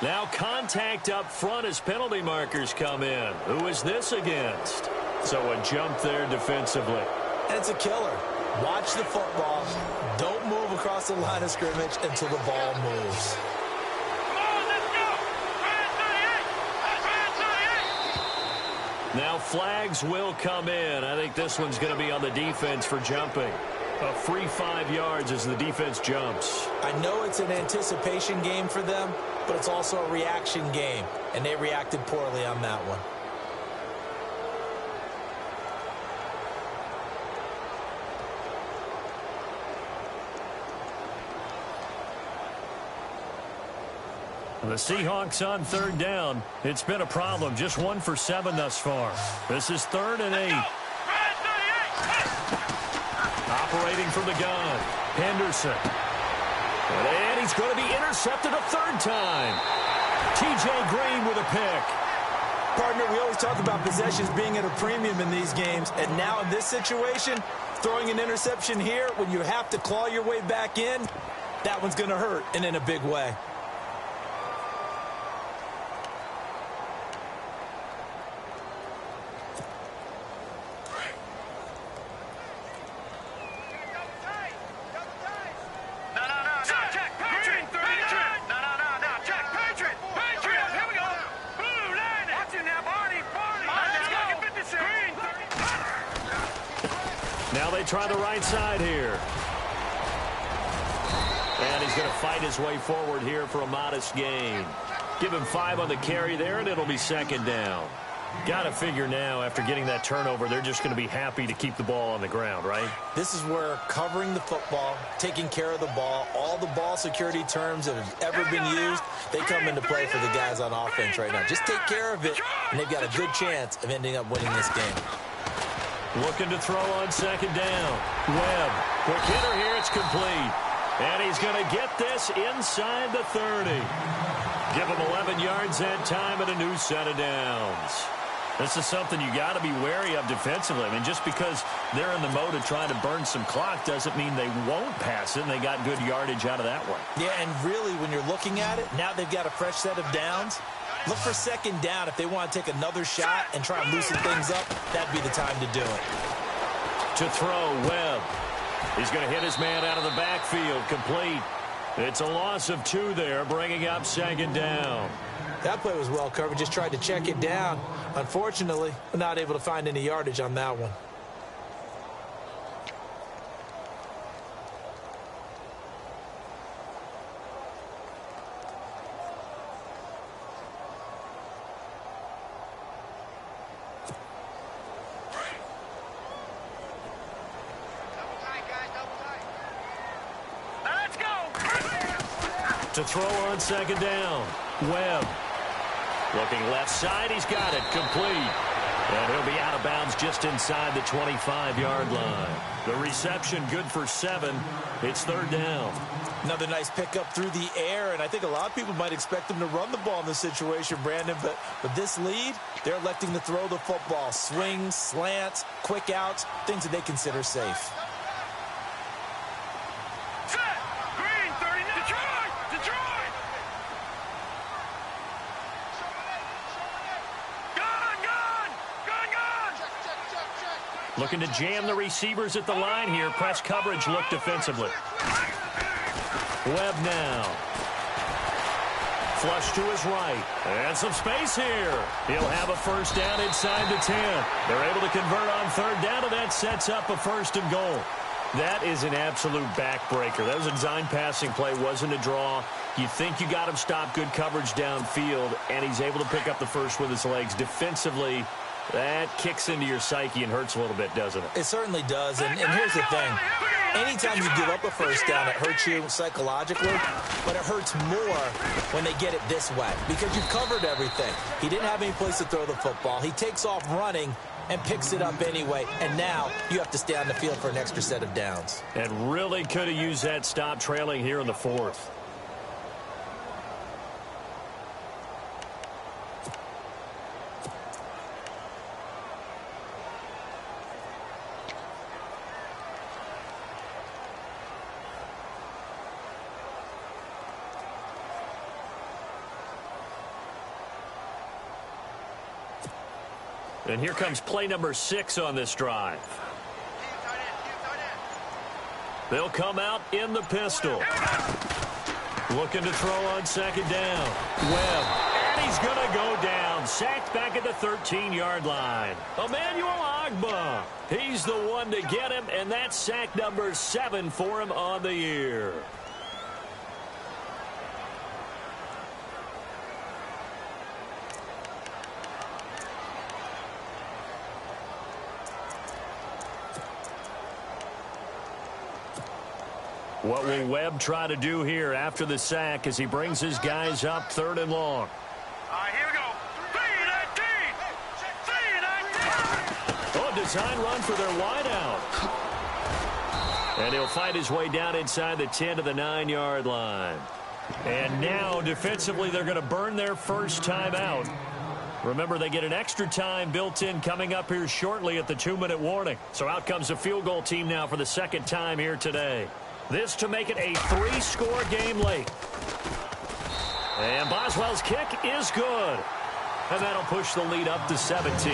Now contact up front as penalty markers come in. Who is this against? So a jump there defensively. And it's a killer. Watch the football. Don't move across the line of scrimmage until the ball moves. Now flags will come in. I think this one's going to be on the defense for jumping. A free 5 yards as the defense jumps. I know it's an anticipation game for them, but it's also a reaction game, and they reacted poorly on that one. The Seahawks on third down. It's been a problem. Just 1 for 7 thus far. This is 3rd and 8. Operating from the gun. Henderson. And he's going to be intercepted a 3rd time. T.J. Green with a pick. Partner, we always talk about possessions being at a premium in these games, and now in this situation, throwing an interception here when you have to claw your way back in, that one's going to hurt, and in a big way. Now they try the right side here. And he's going to fight his way forward here for a modest gain. Give him 5 on the carry there, and it'll be 2nd down. Got to figure now, after getting that turnover, they're just going to be happy to keep the ball on the ground, right? This is where covering the football, taking care of the ball, all the ball security terms that have ever been used, they come into play for the guys on offense right now. Just take care of it, and they've got a good chance of ending up winning this game. Looking to throw on 2nd down. Webb, quick hitter here, it's complete. And he's going to get this inside the 30. Give him 11 yards that time and a new set of downs. This is something you got to be wary of defensively. I mean, just because they're in the mode of trying to burn some clock doesn't mean they won't pass it, and they got good yardage out of that one. Yeah, and really, when you're looking at it, now they've got a fresh set of downs. Look for 2nd down. If they want to take another shot and try and loosen things up, that'd be the time to do it. To throw, Webb. He's going to hit his man out of the backfield, complete. It's a loss of 2 there, bringing up 2nd down. That play was well covered. Just tried to check it down. Unfortunately, not able to find any yardage on that one. To throw on 2nd down. Webb. Looking left side. He's got it. Complete. And he'll be out of bounds just inside the 25-yard line. The reception good for 7. It's 3rd down. Another nice pickup through the air, and I think a lot of people might expect them to run the ball in this situation, Brandon, but with this lead, they're electing to throw the football. Swings, slants, quick outs, things that they consider safe. Looking to jam the receivers at the line here. Press coverage look defensively. Webb now. Flush to his right. And some space here. He'll have a 1st down inside the 10. They're able to convert on 3rd down, and that sets up a 1st and goal. That is an absolute backbreaker. That was a design passing play. Wasn't a draw. You think you got him stopped. Good coverage downfield, and he's able to pick up the 1st with his legs. Defensively, that kicks into your psyche and hurts a little bit, doesn't it? It certainly does, and here's the thing. Anytime you give up a 1st down, it hurts you psychologically, but it hurts more when they get it this way because you've covered everything. He didn't have any place to throw the football. He takes off running, and picks it up anyway. And now you have to stay on the field for an extra set of downs. And really could have used that stop trailing here in the fourth. And here comes play number 6 on this drive. They'll come out in the pistol. Looking to throw on second down. Webb. And he's going to go down. Sacked back at the 13-yard line. Emmanuel Ogbah. He's the one to get him, and that's sack number 7 for him on the year. What will Webb try to do here after the sack as he brings his guys up 3rd and long? All right, here we go. 3-19. Oh, design run for their wideout. And he'll fight his way down inside the 10 to the 9-yard line. And now, defensively, they're going to burn their first time out. Remember, they get an extra time built in coming up here shortly at the 2-minute warning. So out comes the field goal team now for the second time here today. This to make it a 3-score game late. And Boswell's kick is good. And that'll push the lead up to 17.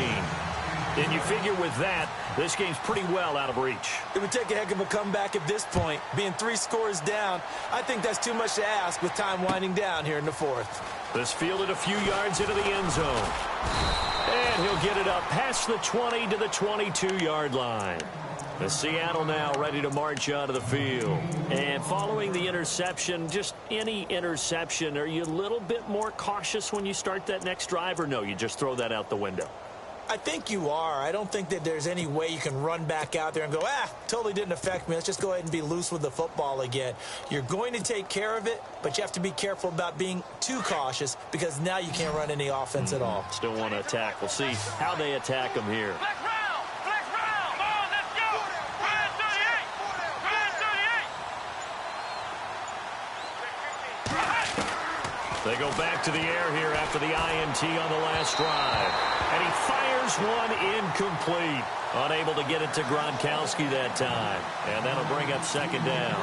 And you figure with that, this game's pretty well out of reach. It would take a heck of a comeback at this point. Being 3 scores down, I think that's too much to ask with time winding down here in the fourth. This fielded a few yards into the end zone. And he'll get it up past the 20 to the 22-yard line. The Seattle now ready to march onto the field. And following the interception, just any interception, are you a little bit more cautious when you start that next drive, or no, you just throw that out the window? I think you are. I don't think that there's any way you can run back out there and go, totally didn't affect me. Let's just go ahead and be loose with the football again. You're going to take care of it, but you have to be careful about being too cautious because now you can't run any offense at all. Still want to attack. We'll see how they attack them here. They go back to the air here after the INT on the last drive. And he fires one incomplete. Unable to get it to Gronkowski that time. And that'll bring up second down.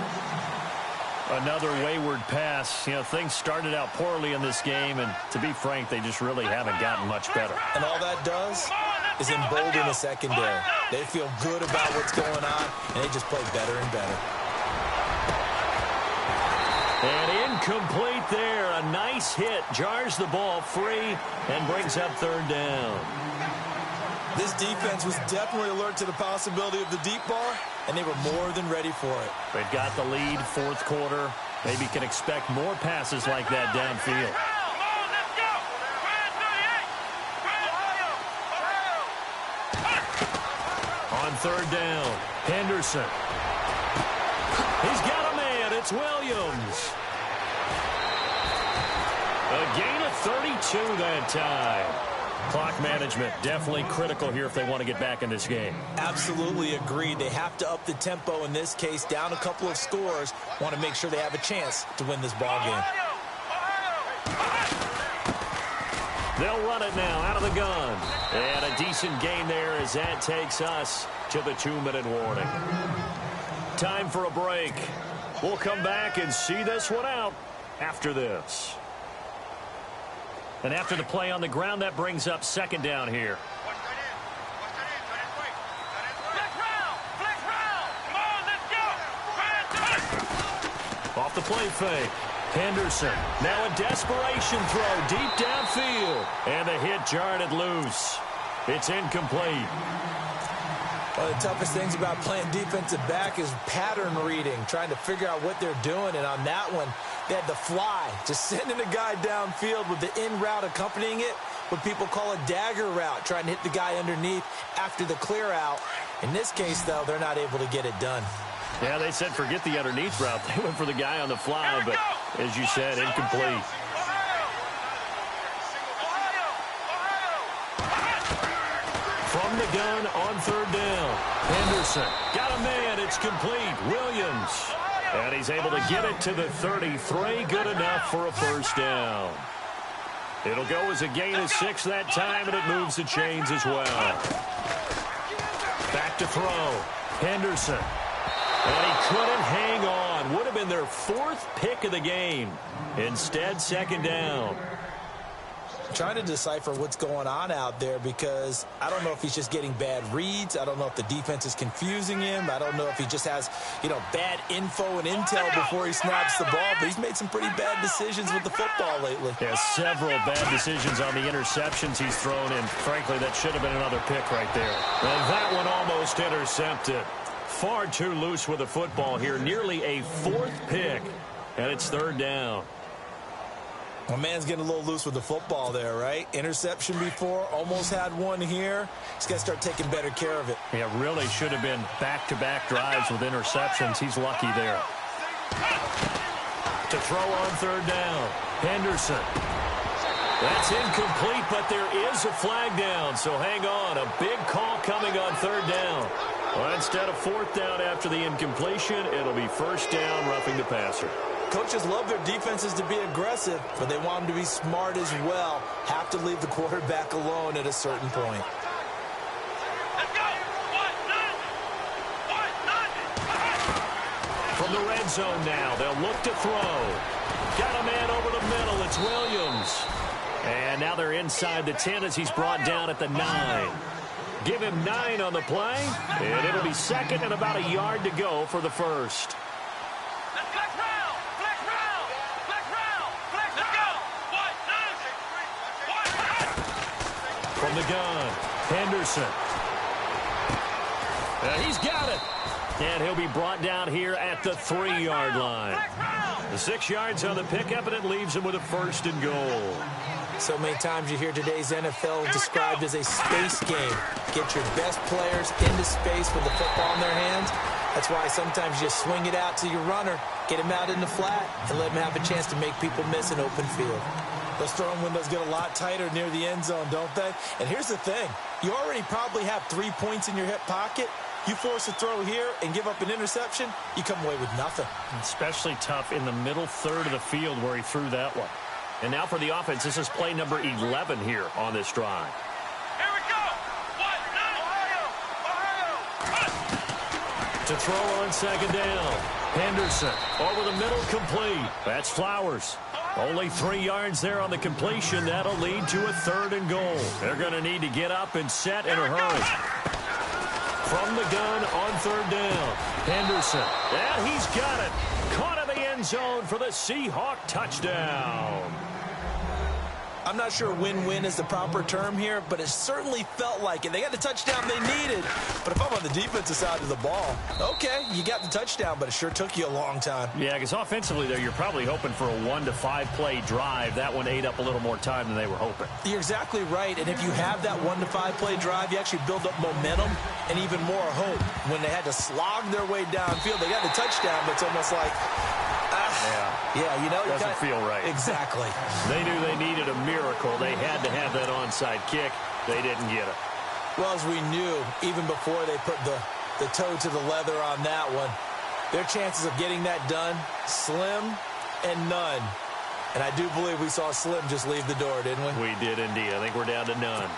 Another wayward pass. You know, things started out poorly in this game, and to be frank, they just really haven't gotten much better. And all that does is embolden the secondary. They feel good about what's going on, and they just play better and better. And incomplete there. A nice hit. Jars the ball free and brings up third down. This defense was definitely alert to the possibility of the deep ball, and they were more than ready for it. They've got the lead, fourth quarter. Maybe can expect more passes like that downfield. On third down, Henderson. He's got a man. It's Williams. A gain of 32 that time. Clock management definitely critical here if they want to get back in this game. Absolutely agreed. They have to up the tempo in this case, down a couple of scores. Want to make sure they have a chance to win this ball game. They'll run it now out of the gun. And a decent gain there as that takes us to the 2-minute warning. Time for a break. We'll come back and see this one out after this. And after the play on the ground, that brings up second down here. Off the play fake. Henderson. Now a desperation throw deep downfield. And the hit jarred it loose. It's incomplete. One of the toughest things about playing defensive back is pattern reading, trying to figure out what they're doing. And on that one, they had the fly, just sending a guy downfield with the in route accompanying it, what people call a dagger route, trying to hit the guy underneath after the clear out. In this case, though, they're not able to get it done. Yeah, they said forget the underneath route. They went for the guy on the fly, but as you said, incomplete. From the gun on third down. Henderson got a man. It's complete. Williams. And he's able to get it to the 33. Good enough for a first down. It'll go as a gain of 6 that time, and it moves the chains as well. Back to throw. Henderson. And he couldn't hang on. Would have been their 4th pick of the game. Instead, second down. Trying to decipher what's going on out there because I don't know if he's just getting bad reads. I don't know if the defense is confusing him. I don't know if he just has, bad info and intel before he snaps the ball. But he's made some pretty bad decisions with the football lately. Yeah, several bad decisions on the interceptions he's thrown in. Frankly, that should have been another pick right there. And that one almost intercepted. Far too loose with the football here. Nearly a 4th pick. And it's third down. My man's getting a little loose with the football there, right? Interception before, almost had one here. He's got to start taking better care of it. Yeah, really should have been back-to-back drives with interceptions. He's lucky there. To throw on third down, Henderson. That's incomplete, but there is a flag down, so hang on. A big call coming on third down. Well, instead of fourth down after the incompletion, it'll be first down, roughing the passer. Coaches love their defenses to be aggressive, but they want them to be smart as well. Have to leave the quarterback alone at a certain point. Let's go. 1-0. From the red zone now, they'll look to throw. Got a man over the middle. It's Williams. And now they're inside the 10 as he's brought down at the 9. Give him 9 on the play, and it'll be second and about a yard to go for the first. From the gun, Henderson. He's got it. And he'll be brought down here at the 3-yard line. The 6 yards on the pickup, and it leaves him with a first and goal. So many times you hear today's NFL described as a space game. Get your best players into space with the football in their hands. That's why sometimes you just swing it out to your runner, get him out in the flat, and let him have a chance to make people miss an open field. Those throwing windows get a lot tighter near the end zone, don't they? And here's the thing. You already probably have 3 points in your hip pocket. You force a throw here and give up an interception, you come away with nothing. Especially tough in the middle third of the field where he threw that one. And now for the offense, this is play number 11 here on this drive. Here we go. 1-0. To throw on second down, Henderson over the middle, complete. That's Flowers. Only 3 yards there on the completion. That'll lead to a third and goal. They're going to need to get up and set in a hurry. From the gun on third down, Henderson. And he's got it. Caught in the end zone for the Seahawk touchdown. I'm not sure win-win is the proper term here, but it certainly felt like it. They got the touchdown they needed, but if I'm on the defensive side of the ball, okay, you got the touchdown, but it sure took you a long time. Yeah, because offensively there, you're probably hoping for a 1 to 5 play drive. That one ate up a little more time than they were hoping. You're exactly right, and if you have that 1 to 5 play drive, you actually build up momentum and even more hope. When they had to slog their way downfield, they got the touchdown, but it's almost like, yeah, you know, doesn't feel right. Exactly. They knew they needed a miracle. They had to have that onside kick. They didn't get it. Well, as we knew, even before they put the toe to the leather on that one, their chances of getting that done, slim and none. And I do believe we saw Slim just leave the door, didn't we? We did indeed. I think we're down to none.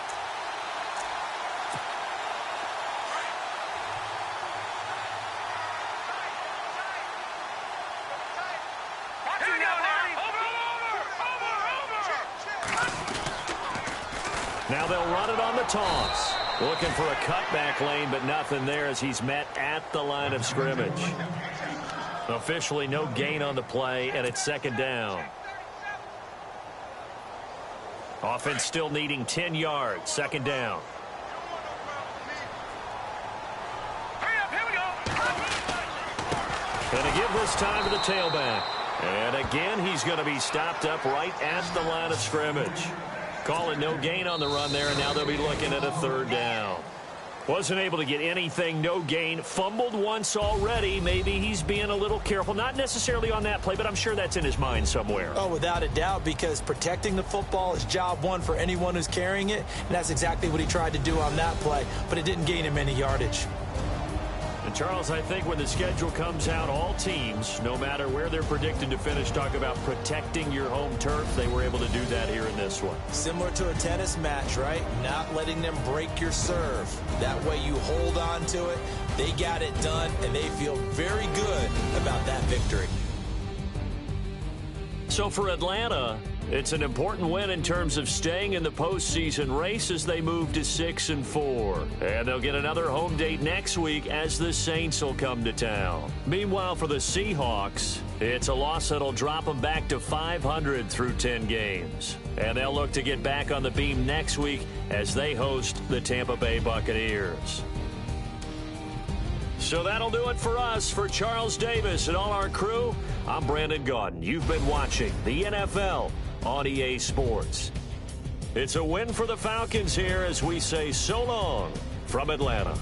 Now they'll run it on the toss. Looking for a cutback lane, but nothing there as he's met at the line of scrimmage. Officially no gain on the play, and it's second down. Offense still needing 10 yards. Second down. And to give this time to the tailback. And again, he's going to be stopped up right at the line of scrimmage. Call it no gain on the run there, and now they'll be looking at a third down. Wasn't able to get anything, no gain. Fumbled once already. Maybe he's being a little careful. Not necessarily on that play, but I'm sure that's in his mind somewhere. Oh, without a doubt, because protecting the football is job one for anyone who's carrying it, and that's exactly what he tried to do on that play, but it didn't gain him any yardage. And Charles, I think when the schedule comes out, all teams, no matter where they're predicted to finish, talk about protecting your home turf. They were able to do that here in this one. Similar to a tennis match, right? Not letting them break your serve. That way you hold on to it. They got it done, and they feel very good about that victory. So for Atlanta, it's an important win in terms of staying in the postseason race as they move to 6-4. And they'll get another home date next week as the Saints will come to town. Meanwhile, for the Seahawks, it's a loss that'll drop them back to 500 through 10 games. And they'll look to get back on the beam next week as they host the Tampa Bay Buccaneers. So that'll do it for us. For Charles Davis and all our crew, I'm Brandon Gaudin. You've been watching the NFL on EA Sports. It's a win for the Falcons here as we say so long from Atlanta.